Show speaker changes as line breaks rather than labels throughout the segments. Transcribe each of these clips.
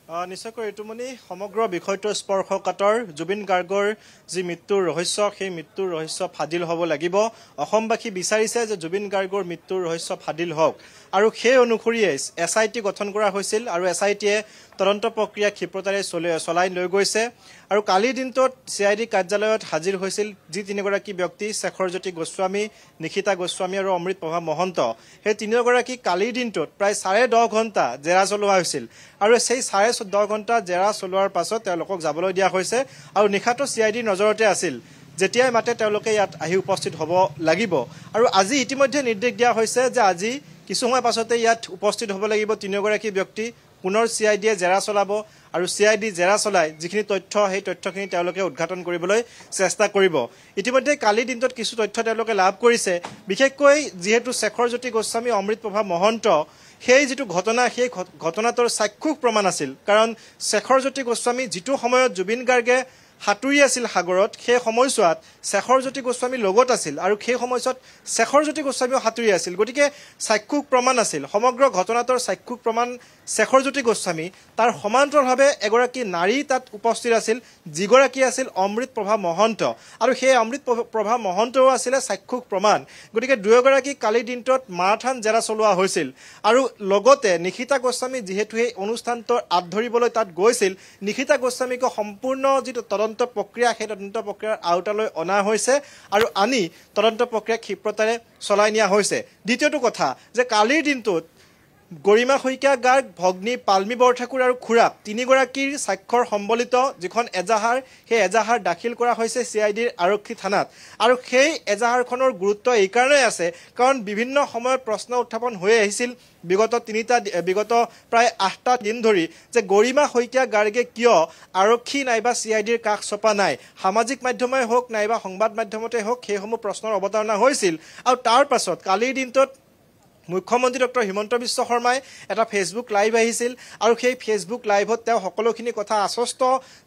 নিশ্চয়কৈ ঋতুমণি সমগ্ৰ বিষয়টো স্পৰ্শকাতৰ জুবিন গাৰ্গৰ যি মৃত্যুৰ ৰহস্য সেই মৃত্যুৰ ৰহস্য ফাদিল হ'ব লাগিব অসমবাসী বিচাৰিছে যে জুবিন গাৰ্গৰ মৃত্যুৰ ৰহস্য ফাদিল হওক আৰু সেই অনুসৰিয়ে SIT গঠন কৰা হৈছিল আৰু SITয়ে তদন্ত প্ৰক্ৰিয়া ক্ষিপ্ৰতাৰে চলাই লৈ গৈছে আৰু কালিৰ দিনটোত CID কাৰ্যালয়ত হাজিৰ হৈছিল যি তিনিগৰাকী ব্যক্তি শেখৰজ্যোতি গোস্বামী নিশিতা গোস্বামী আৰু অমৃত প্ৰভা মহন্ত সেই তিনিগৰাকী কালিৰ দিনটোত প্ৰায় 10.5 ঘণ্টা জেৰা চলোৱা হৈছিল আৰু সেই 10.5 ঘণ্টা জেৰা চলোৱাৰ পাছত তেওঁলোকক যাবলৈ দিয়া হৈছে আৰু নিশাটো CID নজৰতে আছিল যেতিয়াই মাতে তেওঁলোকে ইয়াত আহি উপস্থিত হ'ব লাগিব আৰু আজি ইতিমধ্যে নিৰ্দেশ দিয়া হৈছে যে আজি কিছু সময় পাছতে ইয়াত উপস্থিত হ'ব লাগিব তিনিগৰাকী ব্যক্তি পুনৰ CIDয়ে জেৰা চলাব আৰু CID জেৰা চলাই যিখিনি তথ্য সেই তথ্যখিনি তেওঁলোকে উদ্ঘাটন কৰিবলৈ চেষ্টা কৰিব ইতিমধ্যে কালি দিনটোত কিছু তথ্য তেওঁলোকে লাভ কৰিছে বিশেষকৈ যেহেতু শেখৰজ্যোতি গোস্বামী অমৃত প্ৰভা মহন্ত সেই যেটো ঘটনা সেই ঘটনাটোৰ সাক্ষ্যক প্ৰমাণ আছিল কাৰণ শেখৰজ্যোতি গোস্বামী যেটো সময়ত জুবিন গাৰ্গে হাতুৰি আছিল সাগৰত সেই সময়ছোৱাত শেখৰজ্যোতি গোস্বামী লগত আছিল আৰু সেই সময়ছোৱাত শেখৰজ্যোতি গোস্বামীও হাতুৰি আছিল গতিকে সাক্ষ্যক প্ৰমাণ আছিল সমগ্ৰ ঘটনাটোৰ সাক্ষ্যক প্ৰমাণ শেখৰজ্যোতি গোস্বামী তাৰ সমান্তৰালভাৱে এগৰাকী নাৰী তাত উপস্থিত আছিল যিগৰাকী আছিল অমৃত প্ৰভা মহন্ত আৰু সেই অমৃত প্ৰভা মহন্তও আছিল সাক্ষ্যক প্ৰমাণ গতিকে দুয়োগৰাকী কালি দিনটোত মাৰাথান জেৰা চলোৱা হৈছিল আৰু লগতে নিশিতা গোস্বামী যেহেতু এই অনুষ্ঠানটোৰ আঁত ধৰিবলৈ তাত গৈছিল নিশিতা গোস্বামীক সম্পূৰ্ণ যেটো তদন্ত প্ৰক্ৰিয়া সেই তদন্ত প্ৰক্ৰিয়াৰ আওতালৈ অনা হৈছে আৰু আনি তদন্ত প্ৰক্ৰিয়া ক্ষিপ্ৰতাৰে চলাই নিয়া হৈছে দ্বিতীয়টো কথা যে কালিৰ দিনটোত গৰিমা শইকীয়া গাৰ্গ ভগ্নী পালমি বৰঠাকুৰ আৰু খুৰাপ তিনিগৰাকীৰ স্বাক্ষৰ সম্বলিত যিখন এজাহাৰ সেই এজাহাৰ দাখিল কৰা হৈছে CIDৰ আৰক্ষী থানাত আৰু সেই এজাহাৰখনৰ গুৰুত্ব এই কাৰণেই আছে কাৰণ বিভিন্ন সময়ত প্ৰশ্ন উত্থাপন হৈ আহিছিল বিগত প্ৰায় 8টা দিন ধৰি যে গৰিমা শইকীয়া গাৰ্গে কিয় আৰক্ষী নাইবা CIDৰ কাষ চপা নাই সামাজিক মাধ্যমে হওক নাইবা সংবাদ মাধ্যমতে হওক সেইসমূহ প্ৰশ্নৰ অৱতাৰণা হৈছিল আৰু তাৰ পাছত কালিৰ দিনটোত মুখ্যমন্ত্ৰী ডক্টৰ হিমন্ত বিশ্ব শৰ্মাই এটা ফেসবুক লাইভ আহিছিল আৰু সেই ফেসবুক লাইভত তেওঁ সকলোখিনি কথা আশ্বস্ত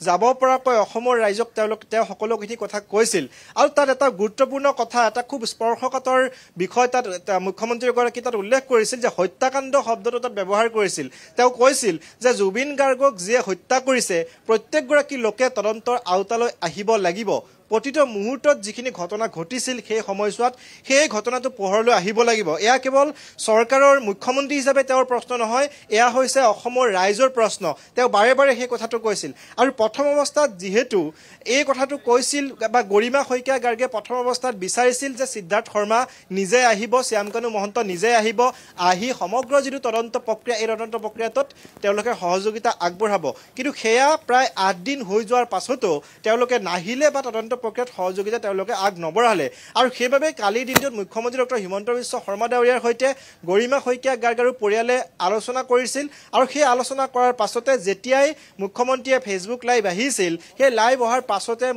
যাব পৰাকৈ অসমৰ ৰাইজক তেওঁ সকলোখিনি কথা কৈছিল আৰু তাত এটা গুৰুত্বপূৰ্ণ কথা এটা খুব স্পৰ্শকাতৰ বিষয় তাত মুখ্যমন্ত্ৰীগৰাকী তাত উল্লেখ কৰিছিল যে হত্যাকাণ্ড শব্দটো তাত ব্যৱহাৰ কৰিছিল তেওঁ কৈছিল যে জুবিন গাৰ্গক যিয়ে হত্যা কৰিছে প্ৰত্যেকগৰাকী লোকে তদন্তৰ আওতালৈ আহিব লাগিব প্ৰতিটো মুহূৰ্তত যিখিনি ঘটনা ঘটিছিল সেই সময়ছোৱাত সেই ঘটনাটো পোহৰলৈ আহিব লাগিব এয়া কেৱল চৰকাৰৰ মুখ্যমন্ত্ৰী হিচাপে তেওঁৰ প্ৰশ্ন নহয় এয়া হৈছে অসমৰ ৰাইজৰ প্ৰশ্ন তেওঁ বাৰে বাৰে সেই কথাটো কৈছিল আৰু প্ৰথম অৱস্থাত যেহেতু এই কথাটো কৈছিল বা গৰিমা শইকীয়া গাৰ্গে প্ৰথম অৱস্থাত বিচাৰিছিল যে সিদ্ধাৰ্থ শৰ্মা নিজে আহিব শ্যামকানু মহন্ত নিজে আহিব আহি সমগ্ৰ যেটো তদন্ত প্ৰক্ৰিয়া এই তদন্ত প্ৰক্ৰিয়াটোত তেওঁলোকে সহযোগিতা আগবঢ়াব কিন্তু সেয়া প্ৰায় 8 দিন হৈ যোৱাৰ পাছতো তেওঁলোকে নাহিলে বা তদন্ত প্ৰক্ৰিয়াত সহযোগিতা তেওঁলোকে আগ নবঢ়ালে আৰু সেইবাবে কালি দিনটোত মুখ্যমন্ত্ৰী ডক্টৰ হিমন্ত বিশ্ব শৰ্মা ডাৱৰীয়াৰ সৈতে গৰিমা শইকীয়া গাৰ্গ আৰু পৰিয়ালে আলোচনা কৰিছিল আৰু সেই আলোচনা কৰাৰ পাছতে যেতিয়াই মুখ্যমন্ত্ৰীয়ে ফেসবুক লাইভ আহিছিল সেই লাইভ অহাৰ পাছতে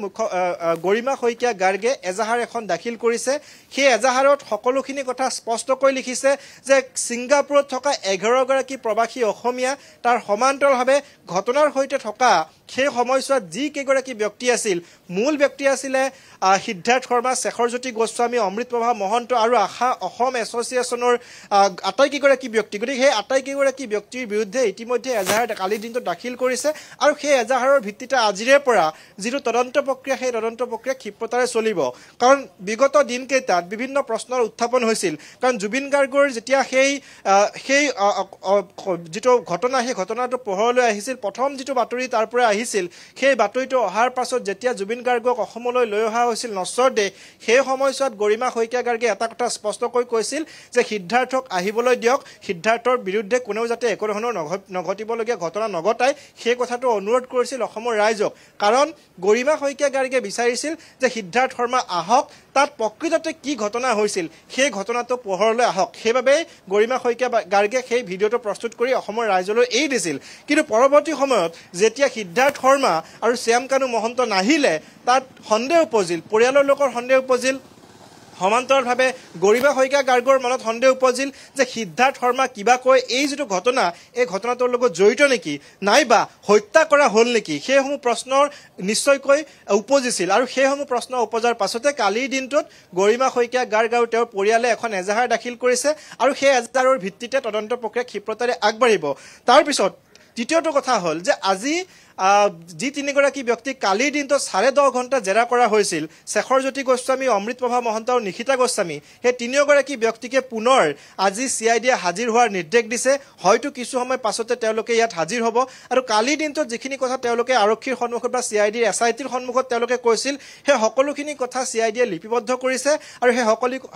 গৰিমা শইকীয়া গাৰ্গে এজাহাৰ এখন দাখিল কৰিছে সেই এজাহাৰত সকলোখিনি কথা স্পষ্টকৈ লিখিছে যে সিংগাপুৰত থকা 11 গৰাকী প্ৰবাসী অসমীয়া তাৰ সমান্তৰালভাৱে ঘটনাৰ সৈতে থকা সেই সময়ছোৱাত যি কেইগৰাকী ব্যক্তি আছিল মূল ব্যক্তি আছিল সিদ্ধাৰ্থ শৰ্মা শেখৰজ্যোতি গোস্বামী অমৃত প্ৰভা মহন্ত আৰু আশা অসম এছ'চিয়েশ্যনৰ আটাইকেইগৰাকী ব্যক্তি গতিকে সেই আটাইকেইগৰাকী ব্যক্তিৰ বিৰুদ্ধে ইতিমধ্যে এজাহাৰ কালি দিনটো দাখিল কৰিছে আৰু সেই এজাহাৰৰ ভিত্তিতে আজিৰে পৰা যেটো তদন্ত প্ৰক্ৰিয়া সেই তদন্ত প্ৰক্ৰিয়া ক্ষিপ্ৰতাৰে চলিব কাৰণ বিগত দিনকেইটাত বিভিন্ন প্ৰশ্নৰ উত্থাপন হৈছিল কাৰণ জুবিন গাৰ্গৰ যেতিয়া সেই যেটো ঘটনা সেই ঘটনাটো পোহৰলৈ আহিছিল প্ৰথম যেটো বাতৰি তাৰ পৰা আহিছিল সেই বাতৰিটো অহাৰ পাছত যেতিয়া জুবিন গাৰ্গক অসমলৈ লৈ অহা হৈছিল নশ্বৰ দেহ সেই সময়ছোৱাত গৰিমা শইকীয়া গাৰ্গে এটা কথা স্পষ্টকৈ কৈছিল যে সিদ্ধাৰ্থক আহিবলৈ দিয়ক সিদ্ধাৰ্থৰ বিৰুদ্ধে কোনেও যাতে একো ধৰণৰ নঘটিবলগীয়া ঘটনা নঘটায় সেই কথাটো অনুৰোধ কৰিছিল অসমৰ ৰাইজক কাৰণ গৰিমা শইকীয়া গাৰ্গে বিচাৰিছিল যে সিদ্ধাৰ্থ শৰ্মা আহক তাত প্ৰকৃততে কি ঘটনা হৈছিল সেই ঘটনাটো পোহৰলৈ আহক সেইবাবে গৰিমা শইকীয়া গাৰ্গে সেই ভিডিঅটো প্ৰস্তুত কৰি অসমৰ ৰাইজলৈ এই দিছিল কিন্তু পৰৱৰ্তী সময়ত যেতিয়া সিদ্ধাৰ্থ শৰ্মা আৰু শ্যামকানু মহন্ত নাহিলে তাত সন্দেহ উপজিল পৰিয়ালৰ লোকৰ সন্দেহ উপজিল সমান্তৰালভাৱে গৰিমা শইকীয়া গাৰ্গৰ মনত সন্দেহ উপজিল যে সিদ্ধাৰ্থ শৰ্মা কিবা কৈ এই যেটো ঘটনা এই ঘটনাটোৰ লগত জড়িত নেকি নাইবা হত্যা কৰা হ'ল নেকি সেইসমূহ প্ৰশ্নৰ নিশ্চয়কৈ উপজিছিল আৰু সেইসমূহ প্ৰশ্ন উপজাৰ পাছতে কালিৰ দিনটোত গৰিমা শইকীয়া গাৰ্গ আৰু তেওঁৰ পৰিয়ালে এখন এজাহাৰ দাখিল কৰিছে আৰু সেই এজাহাৰৰ ভিত্তিতে তদন্ত প্ৰক্ৰিয়া ক্ষিপ্ৰতাৰে আগবাঢ়িব তাৰ পিছত তৃতীয়টো কথা হ'ল যে আজি যি তিনিগৰাকী ব্যক্তিক কালিৰ দিনটো 10.5 ঘণ্টা জেৰা কৰা হৈছিল, শেখৰজ্যোতি গোস্বামী, অমৃতপ্ৰভা মহন্ত আৰু নিশিতা গোস্বামী, সেই তিনিওগৰাকী ব্যক্তিকে পুনৰ আজি CIDয়ে হাজিৰ হোৱাৰ নিৰ্দেশ দিছে। হয়তো কিছু সময় পাছতে তেওঁলোকে ইয়াত হাজিৰ হ'ব। আৰু কালিৰ দিনটোত যিখিনি কথা তেওঁলোকে আৰক্ষীৰ সন্মুখত বা CIDৰ SITৰ সন্মুখত তেওঁলোকে কৈছিল, সেই সকলোখিনি কথা CIDয়ে লিপিবদ্ধ কৰিছে আৰু সেই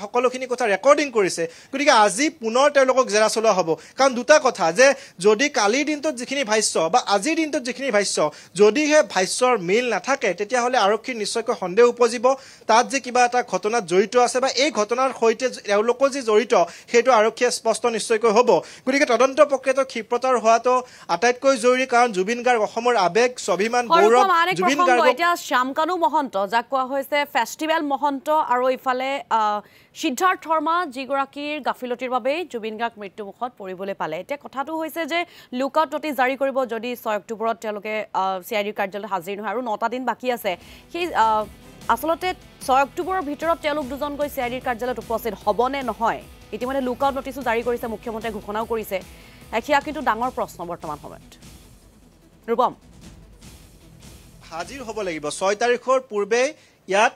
সকলোখিনি কথা ৰেকৰ্ডিং কৰিছে। গতিকে আজি পুনৰ তেওঁলোকক জেৰা চলোৱা হ'ব। কাৰণ দুটা কথা, যে যদি কালিৰ দিনটোত যিখিনি ভাষ্য বা আজিৰ দিনটোত যিখিনি ভাষ্য, যদিহে ভাষ্যৰ মিল নাথাকে, তেতিয়াহ'লে আৰক্ষীৰ নিশ্চয়কৈ সন্দেহ উপজিব তাত যে কিবা এটা ঘটনাত জড়িত আছে বা এই ঘটনাৰ সৈতে তেওঁলোকো যে জড়িত সেইটো আৰক্ষীয়ে স্পষ্ট নিশ্চয়কৈ হ'ব। গতিকে তদন্ত প্ৰক্ৰিয়াটো ক্ষিপ্ৰতৰ হোৱাটো আটাইতকৈ জৰুৰী। কাৰণ জুবিন গাৰ্গ অসমৰ আৱেগ, স্বাভিমান, গৌৰৱ। জুবিন গাৰ্গ
এতিয়া শ্যামকানু মহন্ত, যাক কোৱা হৈছে ফেষ্টিভেল মহন্ত, আৰু ইফালে সিদ্ধাৰ্থ শৰ্মা, যিগৰাকীৰ গাফিলতিৰ বাবেই জুবিন গাৰ্গ মৃত্যুমুখত পৰিবলৈ পালে। এতিয়া কথাটো হৈছে যে লুকআউট নটিচ জাৰি কৰিব যদি 6 অক্টোবৰত তেওঁলোকে CIDৰ কাৰ্যালয়ত হাজিৰ নহয়, আৰু 9টা দিন বাকী আছে। সেই আচলতে 6 অক্টোবৰৰ ভিতৰত তেওঁলোক দুজন গৈ CIDৰ কাৰ্যালয়ত উপস্থিত হ'বনে নহয়? ইতিমধ্যে লুকআউট নটিচো জাৰি কৰিছে, মুখ্যমন্ত্ৰীয়ে ঘোষণাও কৰিছে। সেয়া কিন্তু ডাঙৰ প্ৰশ্ন বৰ্তমান সময়ত। ৰূপম,
হাজিৰ হ'ব লাগিব 6 তাৰিখৰ পূৰ্বে ইয়াত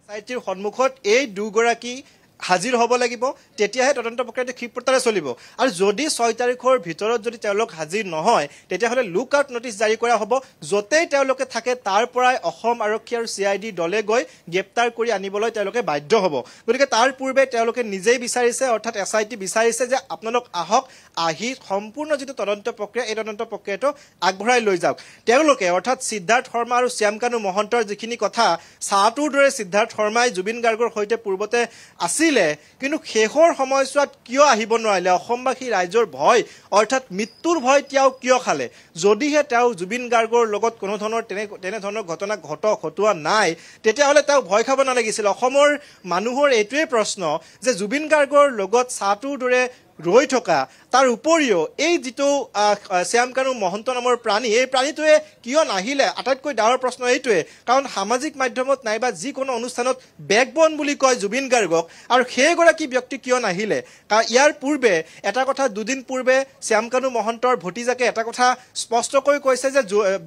SITৰ সন্মুখত এই দুগৰাকী হাজিৰ হ'ব লাগিব। তেতিয়াহে তদন্ত প্ৰক্ৰিয়াটো ক্ষিপ্ৰতাৰে চলিব। আৰু যদি 6 তাৰিখৰ ভিতৰত যদি তেওঁলোক হাজিৰ নহয়, তেতিয়াহ'লে লুকআউট নটিচ জাৰি কৰা হ'ব। য'তেই তেওঁলোকে থাকে তাৰ পৰাই অসম আৰক্ষী আৰু CID দলে গৈ গ্ৰেপ্তাৰ কৰি আনিবলৈ তেওঁলোকে বাধ্য হ'ব। গতিকে তাৰ পূৰ্বে তেওঁলোকে নিজেই বিচাৰিছে, অৰ্থাৎ SIT বিচাৰিছে যে আপোনালোক আহক, আহি সম্পূৰ্ণ যিটো তদন্ত প্ৰক্ৰিয়া, এই তদন্ত প্ৰক্ৰিয়াটো আগবঢ়াই লৈ যাওক। তেওঁলোকে অৰ্থাৎ সিদ্ধাৰ্থ শৰ্মা আৰু শ্যামকানু মহন্তৰ যিখিনি কথা, চাহটোৰ দৰে সিদ্ধাৰ্থ শৰ্মাই জুবিন গাৰ্গৰ সৈতে পূৰ্বতে আছিল, কিন্তু শেষৰ সময়ছোৱাত কিয় আহিব নোৱাৰিলে? অসমবাসী ৰাইজৰ ভয়, অৰ্থাৎ মৃত্যুৰ ভয় তেওঁ কিয় খালে? যদিহে তেওঁ জুবিন গাৰ্গৰ লগত কোনো ধৰণৰ তেনেধৰণৰ ঘটনা ঘটোৱা নাই, তেতিয়াহ'লে তেওঁ ভয় খাব নালাগিছিল। অসমৰ মানুহৰ এইটোৱে প্ৰশ্ন যে জুবিন গাৰ্গৰ লগত চাহটোৰ দৰে ৰৈ থকা, তাৰ উপৰিও এই যিটো শ্যামকানু মহন্ত নামৰ প্ৰাণী, এই প্ৰাণীটোৱে কিয় নাহিলে? আটাইতকৈ ডাঙৰ প্ৰশ্ন এইটোৱে। কাৰণ সামাজিক মাধ্যমত নাইবা যিকোনো অনুষ্ঠানত বেকবন বুলি কয় জুবিন গাৰ্গক, আৰু সেইগৰাকী ব্যক্তি কিয় নাহিলে? কাৰণ ইয়াৰ পূৰ্বে এটা কথা, দুদিন পূৰ্বে শ্যামকানু মহন্তৰ ভতিজাকে এটা কথা স্পষ্টকৈ কৈছে যে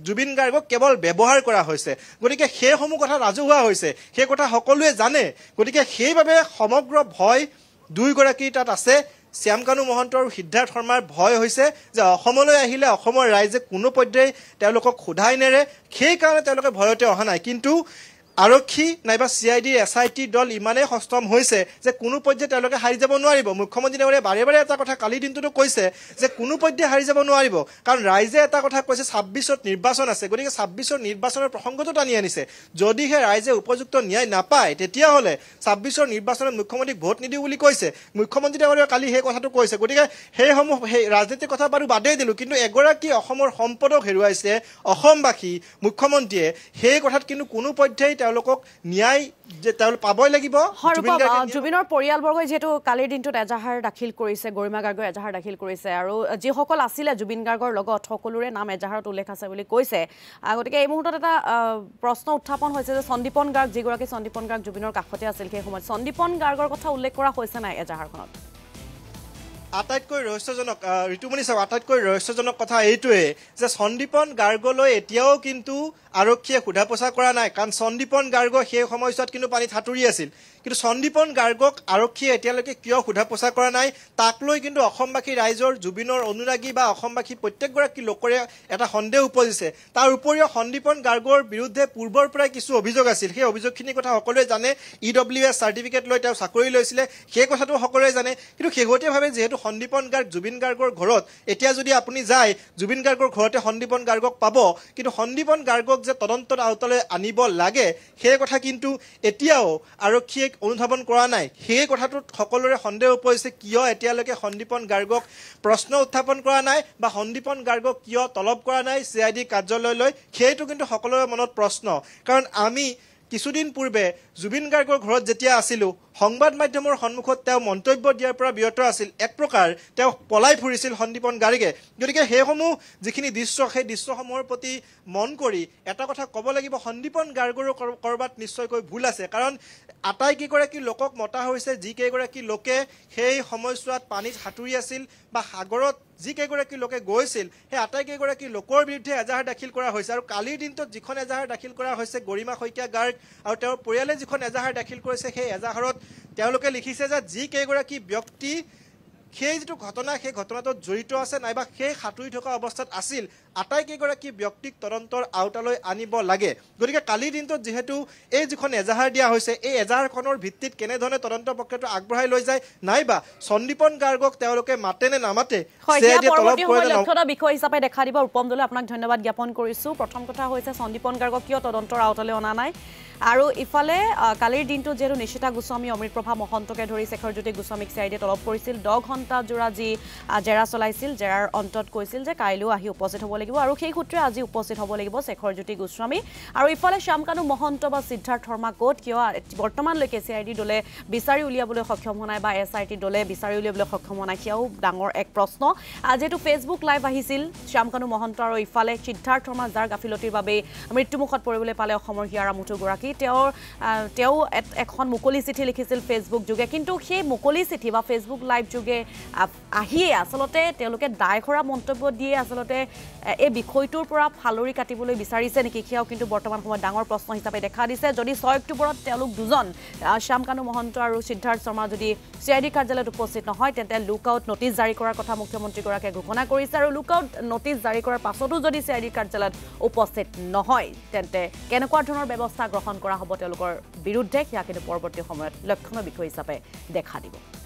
জুবিন গাৰ্গক কেৱল ব্যৱহাৰ কৰা হৈছে। গতিকে সেইসমূহ কথা ৰাজহুৱা হৈছে, সেই কথা সকলোৱে জানে। গতিকে সেইবাবে সমগ্ৰ ভয় দুয়োগৰাকীৰ তাত আছে। শ্যামকানু মহন্ত আৰু সিদ্ধাৰ্থ শৰ্মাৰ ভয় হৈছে যে অসমলৈ আহিলে অসমৰ ৰাইজে কোনো পৰ্যায়ে তেওঁলোকক সোধাই নেৰে, সেইকাৰণে তেওঁলোকে ভয়তে অহা নাই। কিন্তু আৰক্ষী নাইবা CIDৰ SIT দল ইমানেই সষ্টম হৈছে যে কোনো পৰ্যায়ে তেওঁলোকে হাৰি যাব নোৱাৰিব। মুখ্যমন্ত্ৰী ডাঙৰীয়াই বাৰে বাৰে এটা কথা কালিৰ দিনটোতো কৈছে যে কোনো পৰ্যায়ে হাৰি যাব নোৱাৰিব। কাৰণ ৰাইজে এটা কথা কৈছে 26ত নিৰ্বাচন আছে। গতিকে 26ৰ নিৰ্বাচনৰ প্ৰসংগটো টানি আনিছে। যদিহে ৰাইজে উপযুক্ত ন্যায় নাপায়, তেতিয়াহ'লে 26ৰ নিৰ্বাচনত মুখ্যমন্ত্ৰীক ভোট নিদিওঁ বুলি কৈছে। মুখ্যমন্ত্ৰী ডাঙৰীয়াই কালি সেই কথাটো কৈছে। গতিকে সেই ৰাজনীতিৰ কথা বাৰু বাদেই দিলোঁ, কিন্তু এগৰাকী অসমৰ সম্পদক হেৰুৱাইছে অসমবাসী, মুখ্যমন্ত্ৰীয়ে। সেই কথাত কিন্তু কোনো পৰ্যায়ে তেওঁলোকক ন্যায় যে তেওঁলোক পাবই লাগিব।
জুবিনৰ পৰিয়ালবৰ্গই যিহেতু কালিৰ দিনটোত এজাহাৰ দাখিল কৰিছে, গৰিমা গাৰ্গৰ এজাহাৰ দাখিল কৰিছে, আৰু যিসকল আছিলে জুবিন গাৰ্গৰ লগত সকলোৰে নাম এজাহাৰত উল্লেখ আছে বুলি কৈছে। গতিকে এই মুহূৰ্তত এটা প্ৰশ্ন উত্থাপন হৈছে যে সন্দীপন গাৰ্গ, যিগৰাকী সন্দীপন গাৰ্গ জুবিনৰ কাষতে আছিল সেই সময়ত, সন্দীপন গাৰ্গৰ কথা উল্লেখ কৰা হৈছে নাই এজাহাৰখনত?
আটাইতকৈ ৰহস্যজনক ঋতুমণি চাওক, আটাইতকৈ ৰহস্যজনক কথা এইটোৱে যে সন্দীপন গাৰ্গলৈ এতিয়াও কিন্তু আৰক্ষীয়ে সোধা পোছা কৰা নাই। কাৰণ সন্দীপন গাৰ্গ সেই সময়ছোৱাত কিন্তু পানীত সাঁতুৰি আছিল। কিন্তু সন্দীপন গাৰ্গক আৰক্ষীয়ে এতিয়ালৈকে কিয় সোধা পোছা কৰা নাই, তাক লৈ কিন্তু অসমবাসী ৰাইজৰ, জুবিনৰ অনুৰাগী বা অসমবাসী প্ৰত্যেকগৰাকী লোকৰে এটা সন্দেহ উপজিছে। তাৰ উপৰিও সন্দীপন গাৰ্গৰ বিৰুদ্ধে পূৰ্বৰ পৰাই কিছু অভিযোগ আছিল। সেই অভিযোগখিনিৰ কথা সকলোৱে জানে। EWS চাৰ্টিফিকেট লৈ তেওঁ চাকৰি লৈছিলে, সেই কথাটো সকলোৱে জানে। কিন্তু শেহতীয়াভাৱে যিহেতু সন্দীপন গাৰ্গ জুবিন গাৰ্গৰ ঘৰত, এতিয়া যদি আপুনি যায় জুবিন গাৰ্গৰ ঘৰতে সন্দীপন গাৰ্গক পাব। কিন্তু সন্দীপন গাৰ্গক যে তদন্তৰ আওতালৈ আনিব লাগে, সেই কথা কিন্তু এতিয়াও আৰক্ষীয়ে অনুধাৱন কৰা নাই। সেই কথাটোত সকলোৰে সন্দেহ উপজিছে, কিয় এতিয়ালৈকে সন্দীপন গাৰ্গক প্ৰশ্ন উত্থাপন কৰা নাই বা সন্দীপন গাৰ্গক কিয় তলব কৰা নাই CID কাৰ্যালয়লৈ, সেইটো কিন্তু সকলোৰে মনত প্ৰশ্ন। কাৰণ আমি কিছুদিন পূৰ্বে জুবিন গাৰ্গৰ ঘৰত যেতিয়া আছিলোঁ, সংবাদ মাধ্যমৰ সন্মুখত তেওঁ মন্তব্য দিয়াৰ পৰা বিৰত আছিল। এক প্ৰকাৰ তেওঁ পলাই ফুৰিছিল সন্দীপন গাৰ্গে। গতিকে সেইসমূহ যিখিনি দৃশ্য, সেই দৃশ্যসমূহৰ প্ৰতি মন কৰি এটা কথা ক'ব লাগিব, সন্দীপন গাৰ্গৰো ক'ৰবাত নিশ্চয়কৈ ভুল আছে। কাৰণ আটাইকেইগৰাকী লোকক মতা হৈছে যিকেইগৰাকী লোকে সেই সময়ছোৱাত পানীত সাঁতুৰি আছিল বা সাগৰত যিকেইগৰাকী লোকে গৈছিল সেই আটাইকেইগৰাকী লোকৰ বিৰুদ্ধে এজাহাৰ দাখিল কৰা হৈছে আৰু কালিৰ দিনটোত যিখন এজাহাৰ দাখিল কৰা হৈছে গৰিমা শইকীয়া গাৰ্গ আৰু তেওঁৰ পৰিয়ালে যিখন এজাহাৰ দাখিল কৰিছে সেই এজাহাৰত তেওঁলোকে লিখিছে যে যিকেইগৰাকী ব্যক্তি সেই যিটো ঘটনা সেই ঘটনাটোত জড়িত আছে নাইবা সেই সাঁতুৰি থকা অৱস্থাত আছিল আটাইকেইগৰাকী ব্যক্তিক তদন্তৰ আওতালৈ আনিব লাগে গতিকে কালিৰ দিনটোত যিহেতু এই যিখন এজাহাৰ দিয়া হৈছে এই এজাহাৰখনৰ ভিত্তিত কেনেধৰণে তদন্ত প্ৰক্ৰিয়াটো আগবঢ়াই লৈ যায় নাইবা সন্দীপন গাৰ্গক তেওঁলোকে মাতে নে নামাতে
লক্ষ্যতা বিষয় হিচাপে দেখা দিব ৰূপম দলে আপোনাক ধন্যবাদ জ্ঞাপন কৰিছোঁ প্ৰথম কথা হৈছে সন্দীপন গাৰ্গক কিয় তদন্তৰ আওতালৈ অনা নাই আৰু ইফালে কালিৰ দিনটো যেহেতু নিশিতা গোস্বামী অমৃতপ্ৰভা মহন্তকে ধৰি শেখৰজ্যোতি গোস্বামীক চিআইডিয়ে তলব কৰিছিল 10 ঘণ্টা জোৰা যি জেৰা চলাইছিল জেৰাৰ অন্তত কৈছিল যে কাইলৈ আহি উপস্থিত হ'ব লাগিব আৰু সেই সূত্ৰে আজি উপস্থিত হ'ব লাগিব শেখৰজ্যোতি গোস্বামী আৰু ইফালে শ্যামকানু মহন্ত বা সিদ্ধাৰ্থ শৰ্মা ক'ত কিয় বৰ্তমানলৈকে চিআইডি দলে বিচাৰি উলিয়াবলৈ সক্ষম হোৱা নাই বা এছআইটি দলে বিচাৰি উলিয়াবলৈ সক্ষম হোৱা নাই সেয়াও ডাঙৰ এক প্ৰশ্ন যেহেতু ফেচবুক লাইভ আহিছিল শ্যামকানু মহন্ত আৰু ইফালে সিদ্ধাৰ্থ শৰ্মা যাৰ গাফিলতিৰ বাবে মৃত্যুমুখত পৰিবলৈ পালে অসমৰ হিয়াৰা মুঠুগৰাকী তেওঁ এখন মুকলি চিঠি লিখিছিল ফেচবুক যোগে কিন্তু সেই মুকলি চিঠি বা ফেচবুক লাইভ যোগে আহিয়ে আচলতে তেওঁলোকে দায়খৰা মন্তব্য দিয়ে আচলতে এই বিষয়টোৰ পৰা ফালৰি কাটিবলৈ বিচাৰিছে নেকি সেয়াও কিন্তু বৰ্তমান সময়ত ডাঙৰ প্ৰশ্ন হিচাপে দেখা দিছে যদি 6 অক্টোবৰত তেওঁলোক দুজন শ্যামকানু মহন্ত আৰু সিদ্ধাৰ্থ শৰ্মা যদি চিআইডি কাৰ্যালয়ত উপস্থিত নহয় তেন্তে লুকআউট নটিচ জাৰি কৰাৰ কথা মুখ্যমন্ত্ৰীগৰাকীয়ে ঘোষণা কৰিছে আৰু লুকআউট নটিচ জাৰি কৰাৰ পাছতো যদি চিআইডি কাৰ্যালয়ত উপস্থিত নহয় তেন্তে কেনেকুৱা ধৰণৰ ব্যৱস্থা গ্ৰহণ কৰা হ'ব তেওঁলোকৰ বিৰুদ্ধে সেয়া কিন্তু পৰৱৰ্তী সময়ত লক্ষণীয় বিষয় হিচাপে দেখা দিব